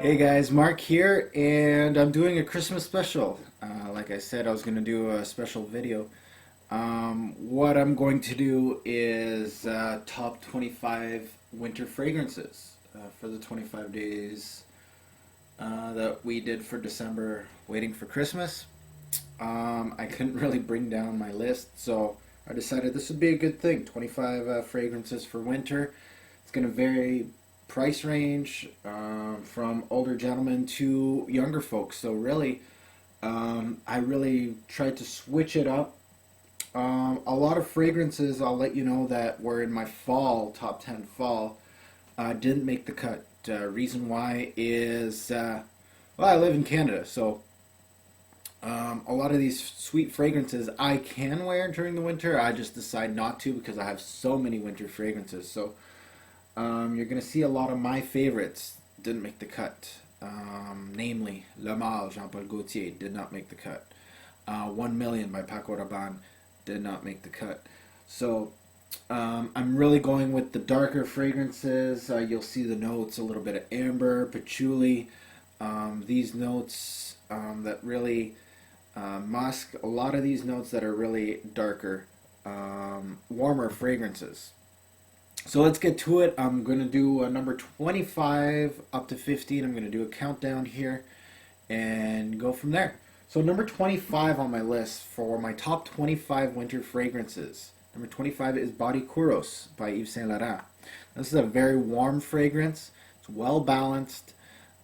Hey guys, Mark here, and I'm doing a Christmas special. Like I said, I was going to do a special video. What I'm going to do is top 25 winter fragrances for the 25 days that we did for December waiting for Christmas. I couldn't really bring down my list, so I decided this would be a good thing. 25 fragrances for winter. It's going to vary price range from older gentlemen to younger folks. So really, I really tried to switch it up. A lot of fragrances, I'll let you know, that were in my fall, top 10 fall, didn't make the cut. Reason why is, well, I live in Canada, so a lot of these sweet fragrances I can wear during the winter. I just decide not to because I have so many winter fragrances. So you're going to see a lot of my favorites didn't make the cut. Namely, Le Male, Jean-Paul Gaultier, did not make the cut. 1 Million by Paco Rabanne did not make the cut. So I'm really going with the darker fragrances. You'll see the notes, a little bit of amber, patchouli. These notes that really musk, a lot of these notes that are really darker, warmer fragrances. So let's get to it. I'm going to do number 25 up to 15. I'm going to do a countdown here and go from there. So number 25 on my list for my top 25 winter fragrances. Number 25 is Body Kuros by Yves Saint Laurent. This is a very warm fragrance. It's well balanced.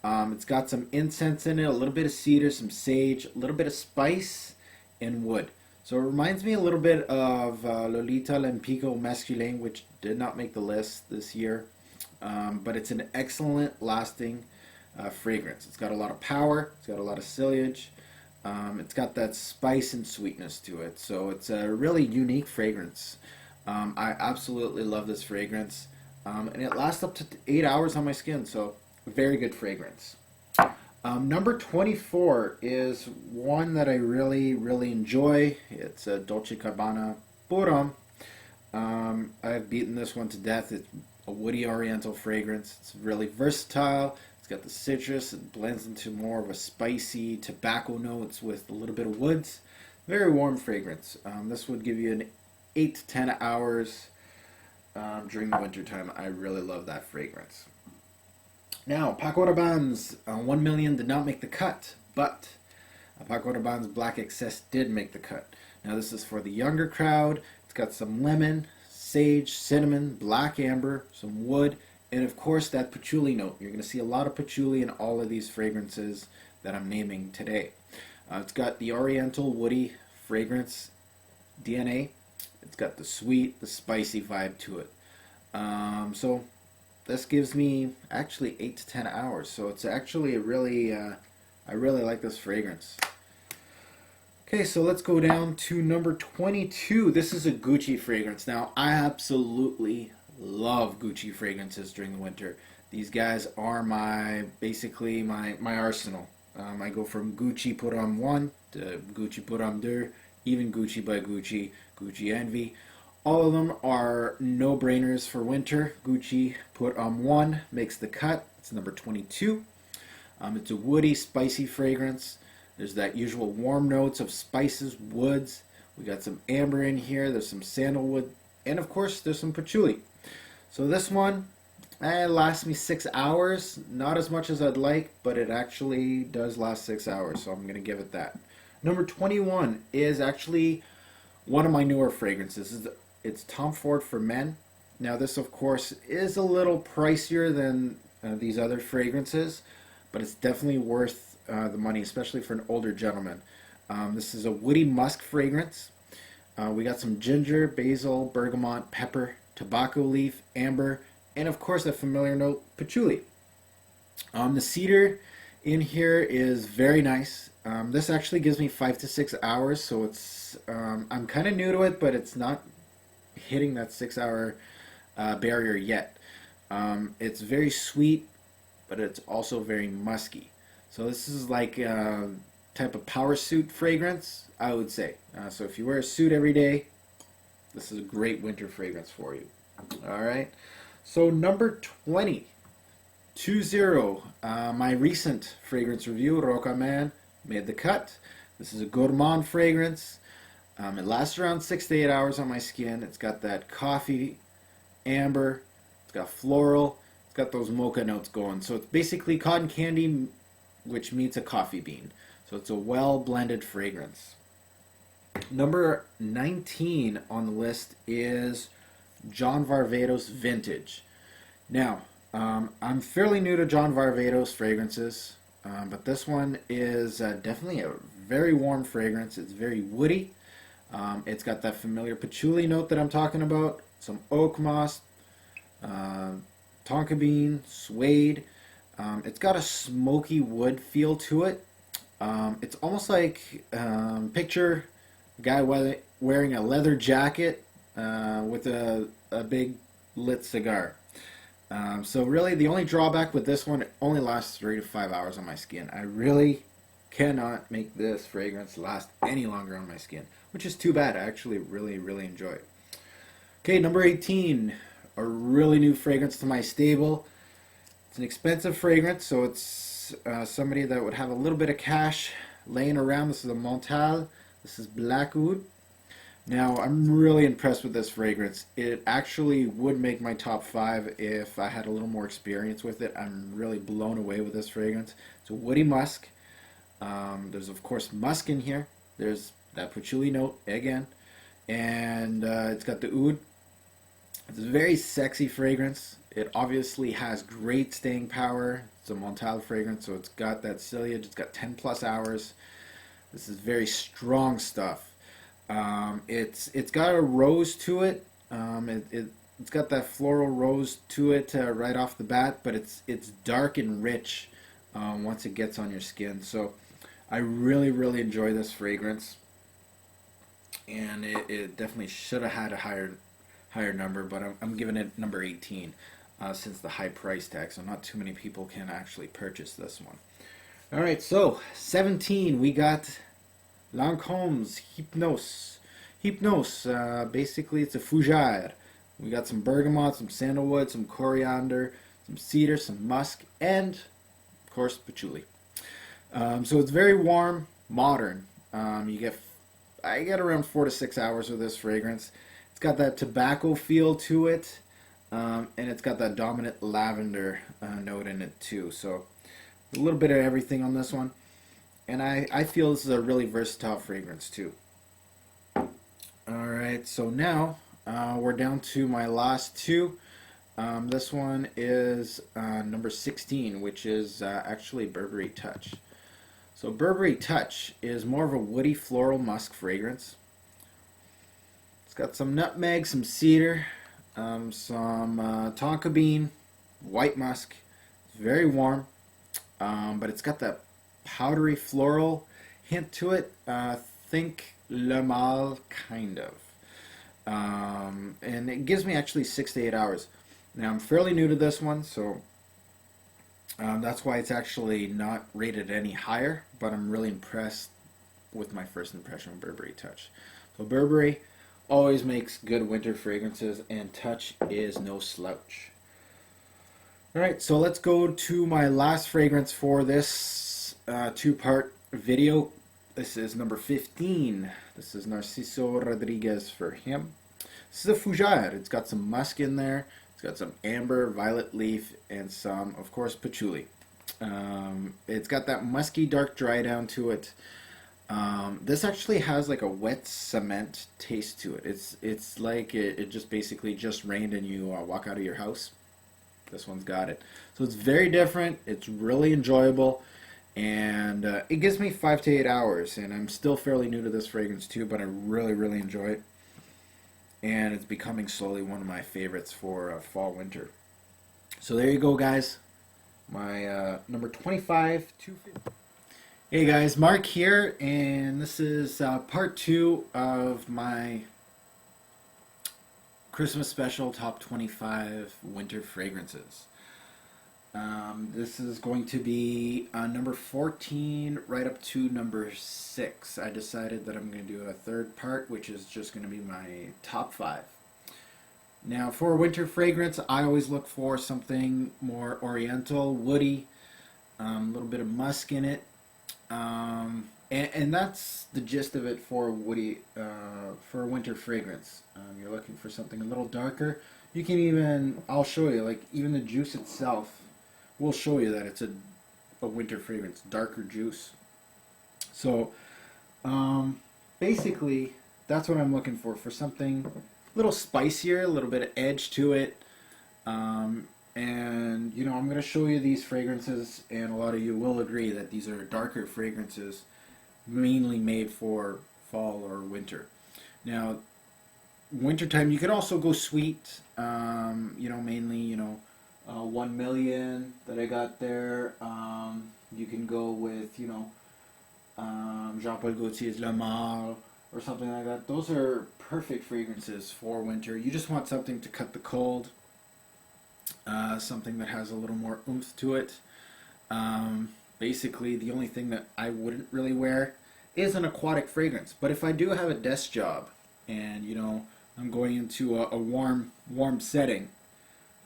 It's got some incense in it, a little bit of cedar, some sage, a little bit of spice, and wood. So it reminds me a little bit of Lolita Lempico Masculin, which did not make the list this year. But it's an excellent lasting fragrance. It's got a lot of power. It's got a lot of sillage. It's got that spice and sweetness to it. So it's a really unique fragrance. I absolutely love this fragrance. And it lasts up to 8 hours on my skin. So very good fragrance. Number 24 is one that I really, really enjoy. It's a Dolce Gabbana Puram. I've beaten this one to death. It's a woody oriental fragrance. It's really versatile. It's got the citrus. It blends into more of a spicy tobacco notes with a little bit of woods. Very warm fragrance. This would give you an 8 to 10 hours during the winter time. I really love that fragrance. Now, Paco Rabanne's 1 Million did not make the cut, but Paco Rabanne's Black Excess did make the cut. Now, this is for the younger crowd. It's got some lemon, sage, cinnamon, black amber, some wood, and of course that patchouli note. You're going to see a lot of patchouli in all of these fragrances that I'm naming today. It's got the oriental woody fragrance DNA. It's got the sweet, the spicy vibe to it. So this gives me actually 8 to 10 hours. So it's actually a really, I really like this fragrance. Okay, so let's go down to number 22. This is a Gucci fragrance. Now, I absolutely love Gucci fragrances during the winter. These guys are basically my arsenal. I go from Gucci Pour Homme 1 to Gucci Pour Homme 2, even Gucci by Gucci, Gucci Envy. All of them are no-brainers for winter. Gucci Pour Homme 1 makes the cut. It's number 22. It's a woody, spicy fragrance. There's that usual warm notes of spices, woods. We got some amber in here. There's some sandalwood. And of course, there's some patchouli. So this one lasts me 6 hours. Not as much as I'd like, but it actually does last 6 hours. So I'm going to give it that. Number 21 is actually one of my newer fragrances. It's Tom Ford for Men. Now this, of course, is a little pricier than these other fragrances, but it's definitely worth the money, especially for an older gentleman. This is a woody musk fragrance. We got some ginger, basil, bergamot, pepper, tobacco leaf, amber, and of course that familiar note, patchouli. The cedar in here is very nice. This actually gives me 5 to 6 hours, so it's I'm kind of new to it, but it's not hitting that 6 hour barrier yet. It's very sweet, but it's also very musky. So this is like a type of power suit fragrance, I would say. So if you wear a suit every day, this is a great winter fragrance for you. All right. So number 20 20. My recent fragrance review, Roca Man, made the cut. This is a gourmand fragrance. It lasts around 6 to 8 hours on my skin. It's got that coffee, amber, it's got floral, it's got those mocha notes going. So it's basically cotton candy, which meets a coffee bean. So it's a well blended fragrance. Number 19 on the list is John Varvatos Vintage. Now, I'm fairly new to John Varvatos fragrances, but this one is definitely a very warm fragrance. It's very woody. It's got that familiar patchouli note that I'm talking about, some oak moss, tonka bean, suede. It's got a smoky wood feel to it. It's almost like, picture a guy wearing a leather jacket with a big lit cigar. So really the only drawback with this one, it only lasts 3 to 5 hours on my skin. I really cannot make this fragrance last any longer on my skin, which is too bad. I actually really enjoy it. Okay, number 18, a really new fragrance to my stable. It's an expensive fragrance, so it's somebody that would have a little bit of cash laying around. This is a Montal. This is Black Oud. Now, I'm really impressed with this fragrance. It actually would make my top 5 if I had a little more experience with it. I'm really blown away with this fragrance. It's a woody musk. There's, of course, musk in here. There's that patchouli note, again. And it's got the oud. It's a very sexy fragrance. It obviously has great staying power. It's a Montal fragrance, so it's got that sillage. It's got 10 plus hours. This is very strong stuff. It's got a rose to it. It's got that floral rose to it right off the bat, but it's dark and rich once it gets on your skin. So I really enjoy this fragrance, and it definitely should have had a higher number, but I'm giving it number 18 since the high price tag. So not too many people can actually purchase this one. All right, so 17 we got Lancome's Hypnos. Basically it's a fougère. We got some bergamot, some sandalwood, some coriander, some cedar, some musk, and of course patchouli. So it's very warm, modern. I get around 4 to 6 hours with this fragrance. It's got that tobacco feel to it, and it's got that dominant lavender note in it too. So a little bit of everything on this one. And I feel this is a really versatile fragrance too. Alright, so now we're down to my last two. This one is number 16, which is actually Burberry Touch. So Burberry Touch is more of a woody floral musk fragrance. It's got some nutmeg, some cedar, some tonka bean, white musk. It's very warm, but it's got that powdery floral hint to it. Think Le Mal, kind of. And it gives me actually 6 to 8 hours. Now I'm fairly new to this one, so that's why it's actually not rated any higher, but I'm really impressed with my first impression of Burberry Touch. So Burberry always makes good winter fragrances, and Touch is no slouch. Alright, so let's go to my last fragrance for this two-part video. This is number 15. This is Narciso Rodriguez for him. This is a fougère. It's got some musk in there. It's got some amber, violet leaf, and some, of course, patchouli. It's got that musky, dark dry down to it. This actually has like a wet cement taste to it. It's like it just basically just rained and you walk out of your house. This one's got it. So it's very different. It's really enjoyable. And it gives me 5 to 8 hours. And I'm still fairly new to this fragrance too, but I really enjoy it. And it's becoming slowly one of my favorites for fall, winter. So there you go, guys. My number 25, 250. Hey guys, Mark here, and this is part 2 of my Christmas special top 25 winter fragrances. This is going to be number 14 right up to number 6. I decided that I'm going to do a third part, which is just going to be my top 5. Now, for winter fragrance, I always look for something more oriental, woody, a little bit of musk in it. And that's the gist of it for woody, for a winter fragrance. You're looking for something a little darker. You can even, I'll show you, like even the juice itself will show you that it's a winter fragrance, darker juice. So basically, that's what I'm looking for something a little spicier, a little bit of edge to it. And you know, I'm going to show you these fragrances, and a lot of you will agree that these are darker fragrances, mainly made for fall or winter. Now, wintertime, you could also go sweet. You know, mainly, you know, 1 million that I got there. You can go with, you know, Jean-Paul Gaultier's Le Mare or something like that. Those are perfect fragrances for winter. You just want something to cut the cold, something that has a little more oomph to it. Basically, the only thing that I wouldn't really wear is an aquatic fragrance. But if I do have a desk job and, you know, I'm going into a warm setting,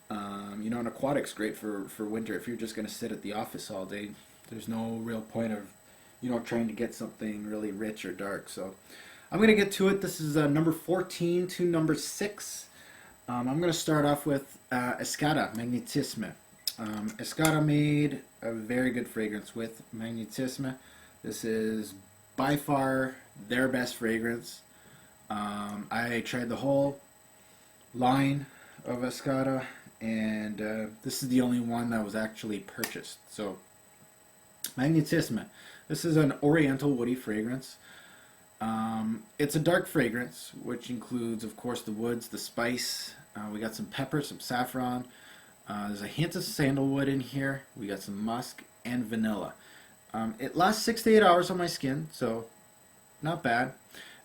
you know, an aquatic's great for winter. If you're just going to sit at the office all day, there's no real point of, you know, trying to get something really rich or dark. So I'm going to get to it. This is number 14 to number 6. I'm going to start off with Escada Magnetisme. Escada made a very good fragrance with Magnetisme. This is by far their best fragrance. I tried the whole line of Escada, and this is the only one that was actually purchased. So Magnetisme. This is an oriental woody fragrance. It's a dark fragrance, which includes, of course, the woods, the spice. We got some pepper, some saffron. There's a hint of sandalwood in here. We got some musk and vanilla. It lasts 6 to 8 hours on my skin, so not bad.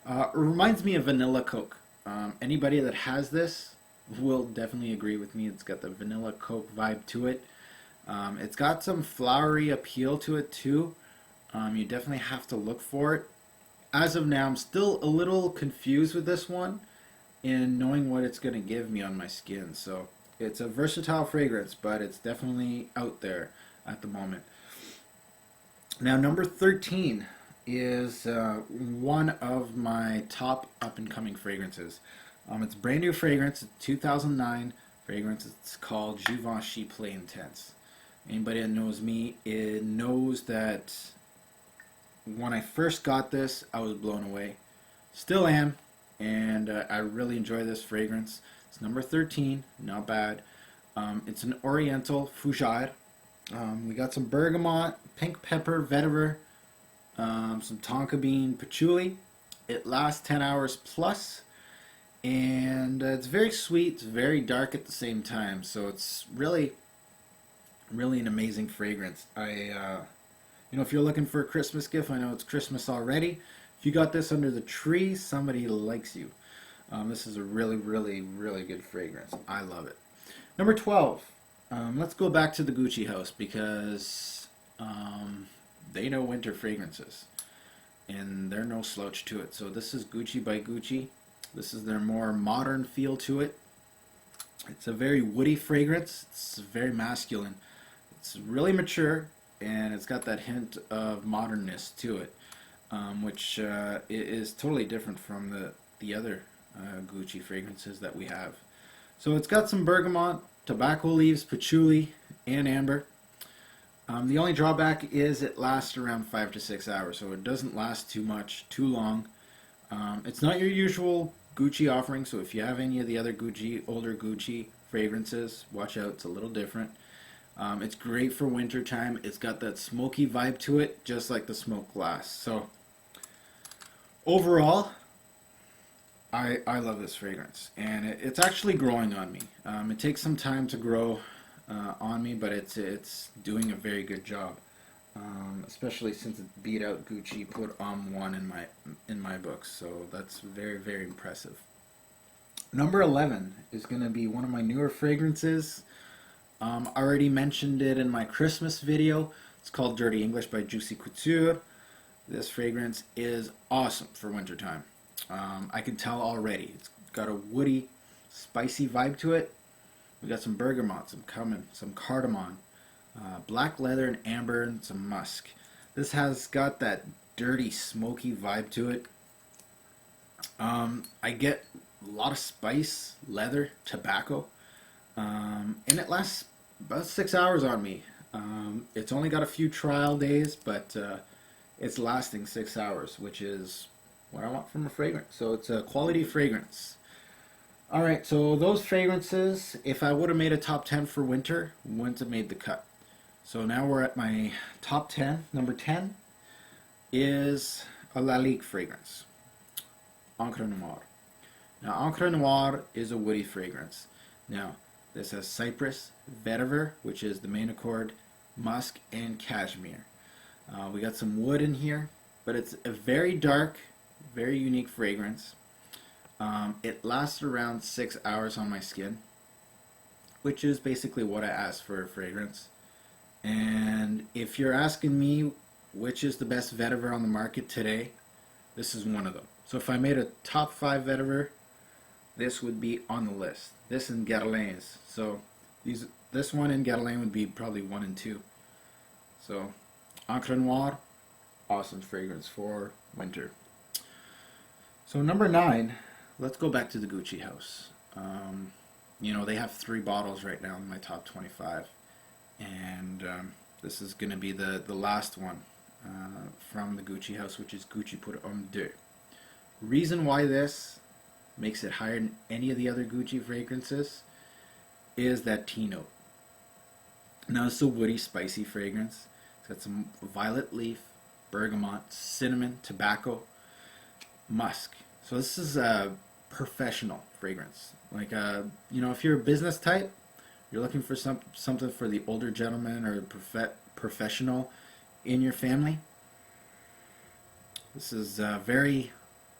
It reminds me of vanilla Coke. Anybody that has this will definitely agree with me. It's got the vanilla Coke vibe to it. It's got some flowery appeal to it too. You definitely have to look for it. As of now, I'm still a little confused with this one in knowing what it's going to give me on my skin. So it's a versatile fragrance, but it's definitely out there at the moment. Now, number 13 is one of my top up-and-coming fragrances. It's a brand new fragrance. It's a 2009 fragrance. It's called Givenchy Play Intense. Anybody that knows me, it knows that when I first got this, I was blown away. Still am, and I really enjoy this fragrance. It's number 13, not bad. It's an Oriental Fougère. We got some bergamot, pink pepper, vetiver, some tonka bean, patchouli. It lasts 10 hours plus, and it's very sweet, it's very dark at the same time. So it's really an amazing fragrance. You know, if you're looking for a Christmas gift, I know it's Christmas already. If you got this under the tree, somebody likes you. This is a really good fragrance. I love it. Number 12. Let's go back to the Gucci house because they know winter fragrances, and they're no slouch to it. So this is Gucci by Gucci. This is their more modern feel to it. It's a very woody fragrance. It's very masculine. It's really mature, and it's got that hint of modernness to it, which is totally different from the other Gucci fragrances that we have. So it's got some bergamot, tobacco leaves, patchouli, and amber. The only drawback is it lasts around 5 to 6 hours, so it doesn't last too long. It's not your usual Gucci offering, so if you have any of the other older Gucci fragrances, watch out, it's a little different. It's great for winter time. It's got that smoky vibe to it, just like the smoke glass. So overall, I love this fragrance, and it's actually growing on me. It takes some time to grow on me, but it's doing a very good job, especially since it beat out Gucci Put On One in my books. So that's very impressive. Number 11 is going to be one of my newer fragrances. I already mentioned it in my Christmas video. It's called Dirty English by Juicy Couture. This fragrance is awesome for wintertime. I can tell already. It's got a woody, spicy vibe to it. We got some bergamot, some cumin, some cardamom, black leather and amber, and some musk. This has got that dirty, smoky vibe to it. I get a lot of spice, leather, tobacco, and it lasts about 6 hours on me. It's only got a few trial days, but it's lasting 6 hours, which is what I want from a fragrance. So it's a quality fragrance. Alright, so those fragrances, if I would have made a top 10 for winter, wouldn't have made the cut. So now we're at my top 10. Number 10 is a Lalique fragrance, Encre Noire. Now, Encre Noire is a woody fragrance. Now, this has cypress, vetiver, which is the main accord, musk, and cashmere. We got some wood in here, but it's a very dark, very unique fragrance. It lasts around 6 hours on my skin, which is basically what I asked for a fragrance. And if you're asking me which is the best vetiver on the market today, this is one of them. So if I made a top 5 vetiver, this would be on the list. This and Guerlain's. So this one and Guerlain would be probably 1 and 2. So Encre Noire, awesome fragrance for winter. So number 9, let's go back to the Gucci house. They have 3 bottles right now in my top 25. And this is going to be the last one from the Gucci house, which is Gucci pour Homme 2. Reason why this makes it higher than any of the other Gucci fragrances is that tea note. Now it's a woody, spicy fragrance. It's got some violet leaf, bergamot, cinnamon, tobacco, musk. So this is a professional fragrance. Like, if you're a business type, you're looking for something for the older gentleman or professional in your family. This is a very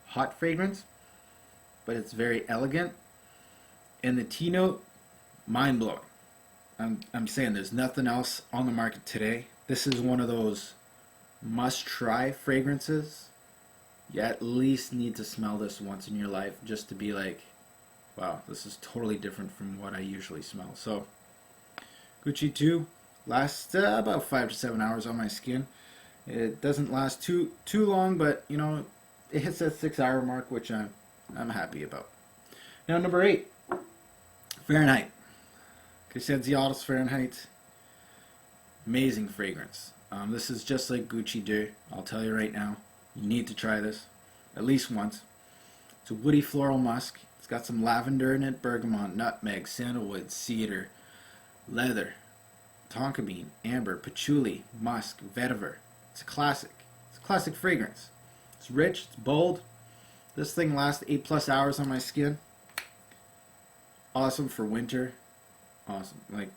hot fragrance, but it's very elegant. And the tea note, mind blowing. I'm saying there's nothing else on the market today. This is one of those must-try fragrances. You at least need to smell this once in your life just to be like, wow, this is totally different from what I usually smell. So, Gucci 2 lasts about 5 to 7 hours on my skin. It doesn't last too long, but it hits that 6 hour mark, which I'm happy about. Now number 8, Fahrenheit. Crescenzialis Fahrenheit. Amazing fragrance. This is just like Gucci 2. I'll tell you right now. You need to try this at least once. It's a woody floral musk. It's got some lavender in it, bergamot, nutmeg, sandalwood, cedar, leather, tonka bean, amber, patchouli, musk, vetiver. It's a classic. It's a classic fragrance. It's rich, it's bold. This thing lasts 8+ hours on my skin. Awesome for winter. Awesome. Like,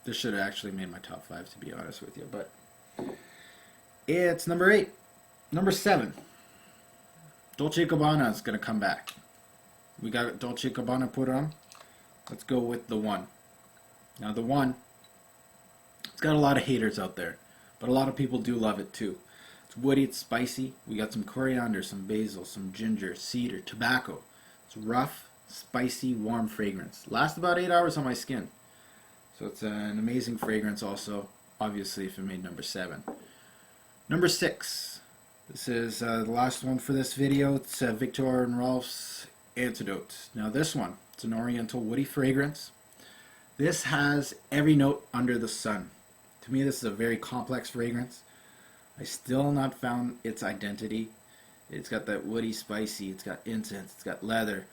this should have actually made my top 5, to be honest with you. But it's number 8. Number 7. Dolce & Gabbana is going to come back. We got Dolce & Gabbana put on. Let's go with the 1. Now the 1, it's got a lot of haters out there, but a lot of people do love it too. It's woody, it's spicy. We got some coriander, some basil, some ginger, cedar, tobacco. It's rough, spicy, warm fragrance. Lasts about 8 hours on my skin. So it's an amazing fragrance also, obviously, if it made number 7. Number 6. This is the last one for this video. It's Victor and Rolf's Antidote. Now this one, it's an oriental woody fragrance. This has every note under the sun. To me, this is a very complex fragrance. I still not found its identity. It's got that woody, spicy, it's got incense, it's got leather.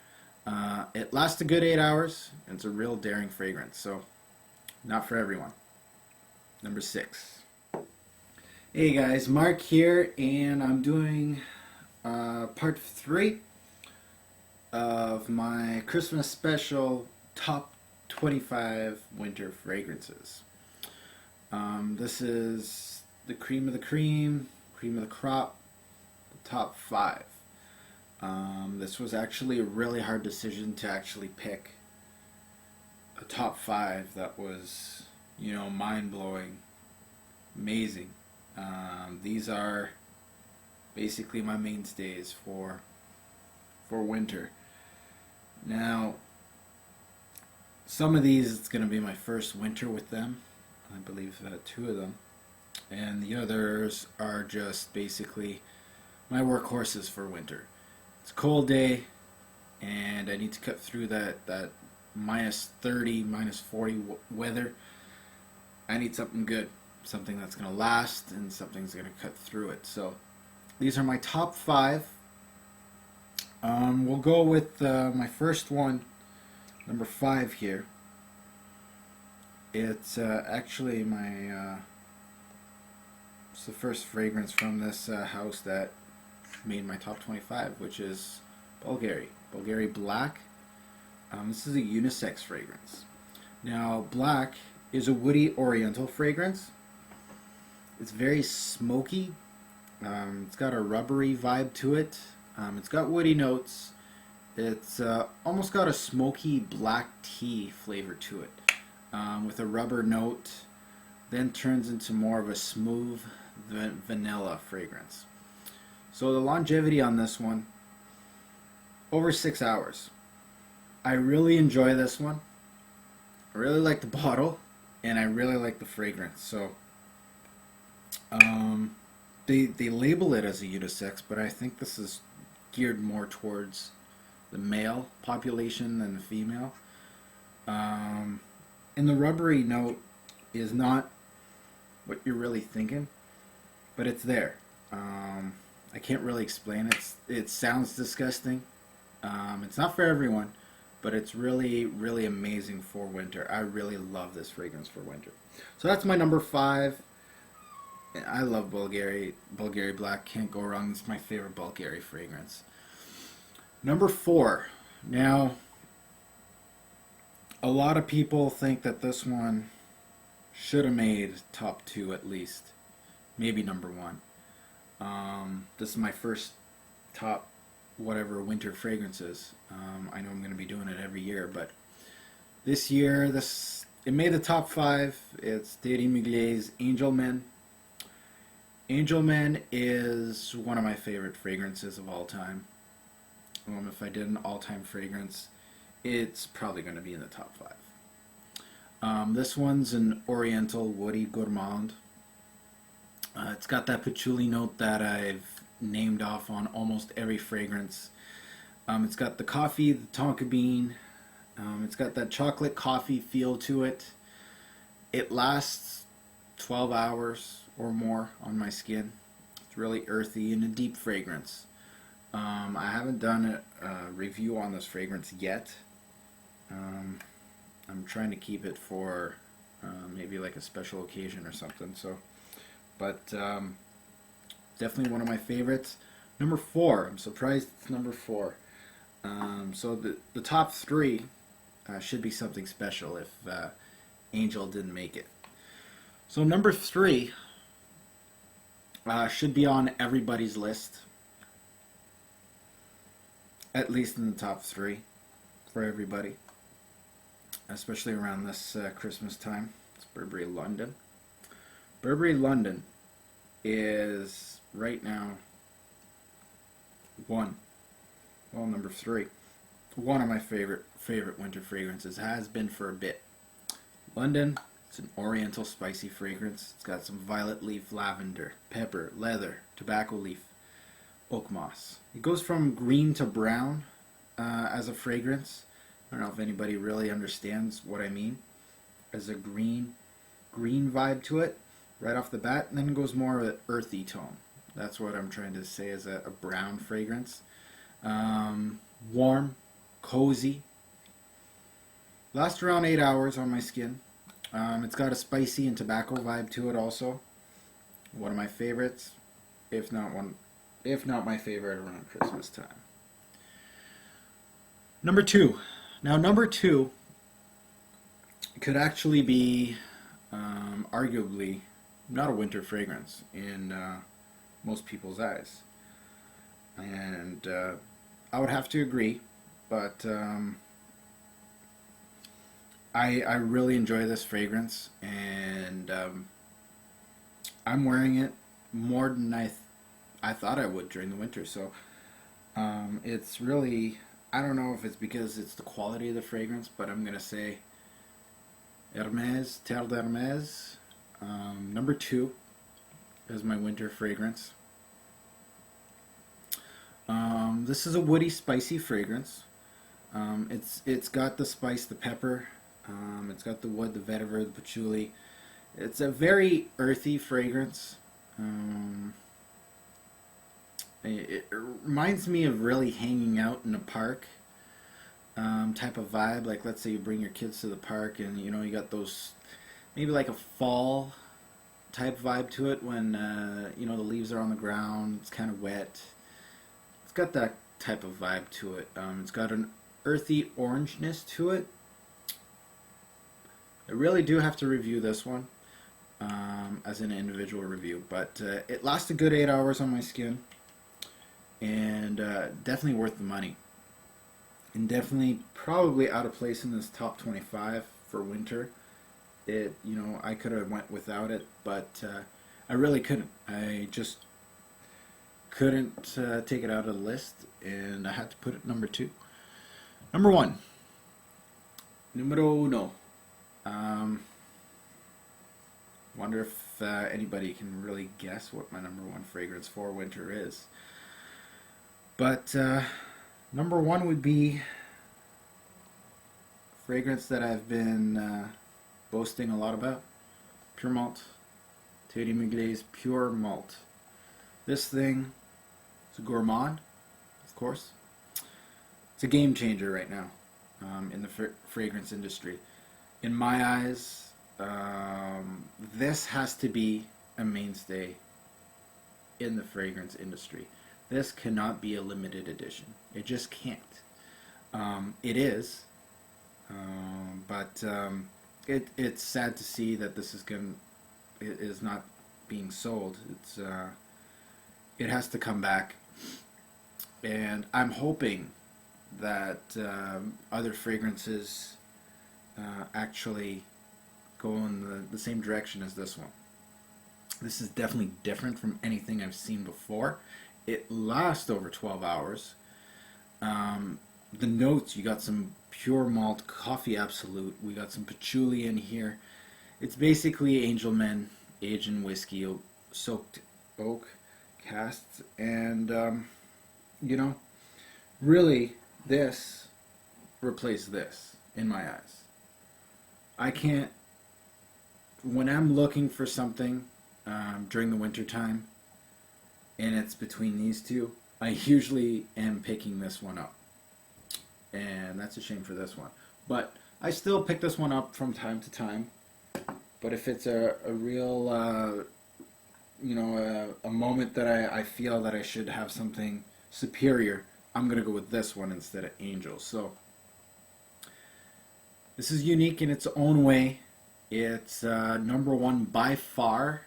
It lasts a good 8 hours, and it's a real daring fragrance, so not for everyone. Number 6. Hey guys, Mark here, and I'm doing part 3 of my Christmas special top 25 winter fragrances. This is the cream of the cream of the crop, the top 5. This was actually a really hard decision to actually pick a top 5 that was, mind-blowing, amazing. These are basically my mainstays for winter. Now, Some of these, it's going to be my first winter with them. I believe two of them. And the others are just basically my workhorses for winter. It's a cold day, and I need to cut through that minus 30, minus 40 weather. I need something good, something that's going to last, and something's going to cut through it. So these are my top 5. We'll go with my first one, number 5 here. It's actually it's the first fragrance from this house that made my top 25, which is Bulgari Black. This is a unisex fragrance. Now, Black is a woody oriental fragrance. It's very smoky. It's got a rubbery vibe to it. It's got woody notes. It's almost got a smoky black tea flavor to it, with a rubber note. Then turns into more of a smooth vanilla fragrance. So the longevity on this one, over 6 hours. I really enjoy this one. I really like the bottle, and I really like the fragrance. So they label it as a unisex, but I think this is geared more towards the male population than the female. And the rubbery note is not what you're really thinking, but it's there. I can't really explain it. It sounds disgusting. It's not for everyone, but it's really, really amazing for winter. I really love this fragrance for winter. So that's my number 5. I love Bulgari Black. Can't go wrong. It's my favorite Bulgari fragrance. Number 4. Now, a lot of people think that this one should have made top 2 at least. Maybe number 1. This is my first top whatever winter fragrances. I know I'm going to be doing it every year, but this year it made the top 5. It's Thierry Mugler's Angel Men. Angel Men is one of my favorite fragrances of all time. If I did an all-time fragrance, it's probably going to be in the top 5. This one's an Oriental Woody Gourmand. It's got that patchouli note that I've named off on almost every fragrance. It's got the coffee, the tonka bean. It's got that chocolate coffee feel to it. It lasts 12 hours or more on my skin. It's really earthy and a deep fragrance. I haven't done a review on this fragrance yet. I'm trying to keep it for maybe like a special occasion or something. But definitely one of my favorites. Number 4. I'm surprised it's number 4. So the top 3 should be something special if Angel didn't make it. So number 3 should be on everybody's list. At least in the top 3 for everybody. Especially around this Christmas time. It's Burberry London. Burberry London is right now number 3. One of my favorite winter fragrances. Has been for a bit. London, it's an oriental spicy fragrance. It's got some violet leaf, lavender, pepper, leather, tobacco leaf, oak moss. It goes from green to brown as a fragrance. I don't know if anybody really understands what I mean. As a green vibe to it right off the bat, and then it goes more of an earthy tone. That's what I'm trying to say as a brown fragrance. Warm, cozy. Lasts around 8 hours on my skin. It's got a spicy and tobacco vibe to it also. One of my favorites, if not my favorite around Christmas time. Number 2. Now number 2 could actually be arguably not a winter fragrance in most people's eyes. And I would have to agree, but I really enjoy this fragrance, and I'm wearing it more than I thought I would during the winter. So it's really, I don't know if it's because it's the quality of the fragrance, but I'm going to say Hermes, Terre d'Hermes. Number 2 is my winter fragrance. This is a woody, spicy fragrance. It's got the spice, the pepper. It's got the wood, the vetiver, the patchouli. It's a very earthy fragrance. It reminds me of really hanging out in a park type of vibe. Like, let's say you bring your kids to the park, and you got those, maybe like a fall type vibe to it when the leaves are on the ground. It's kind of wet. It's got that type of vibe to it. It's got an earthy orangeness to it. I really do have to review this one as an individual review, but it lasts a good 8 hours on my skin, and definitely worth the money, and definitely probably out of place in this top 25 for winter. I could have went without it, but I really couldn't. I just couldn't take it out of the list, and I had to put it number 2. Number 1. Numero uno. Wonder if anybody can really guess what my number 1 fragrance for winter is. But number 1 would be a fragrance that I've been boasting a lot about. Pure Malt. Thierry Mugler's Pure Malt. This thing is a gourmand, of course. It's a game changer right now in the fragrance industry. In my eyes, this has to be a mainstay in the fragrance industry. This cannot be a limited edition. It just can't. It is, but it's sad to see that this is not being sold. It has to come back, and I'm hoping that other fragrances actually go in the same direction as this one. This is definitely different from anything I've seen before. It lasts over 12 hours. The notes, you got some pure malt, coffee absolute. We got some patchouli in here. It's basically Angelman aged in whiskey, soaked oak casks, and really, this replaced this in my eyes. I can't. When I'm looking for something during the winter time, and it's between these two, I usually am picking this one up, and that's a shame for this one. But I still pick this one up from time to time. But if it's a real, a moment that I feel that I should have something superior, I'm gonna go with this one instead of Angel. So this is unique in its own way. It's number 1 by far.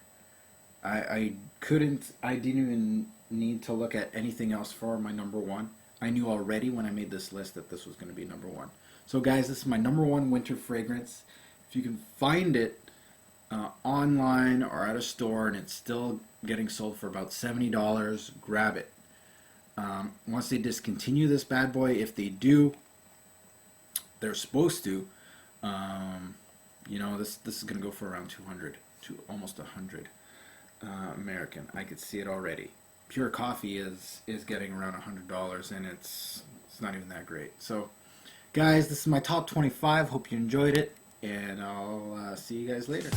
I didn't even need to look at anything else for my number 1. I knew already when I made this list that this was going to be number 1. So guys, this is my number 1 winter fragrance. If you can find it online or at a store and it's still getting sold for about $70, grab it. Once they discontinue this bad boy, if they do, they're supposed to, this is going to go for around 200 to almost 100 American. I could see it already. Pure coffee is getting around $100, and it's not even that great. So guys, this is my top 25. Hope you enjoyed it, and I'll see you guys later.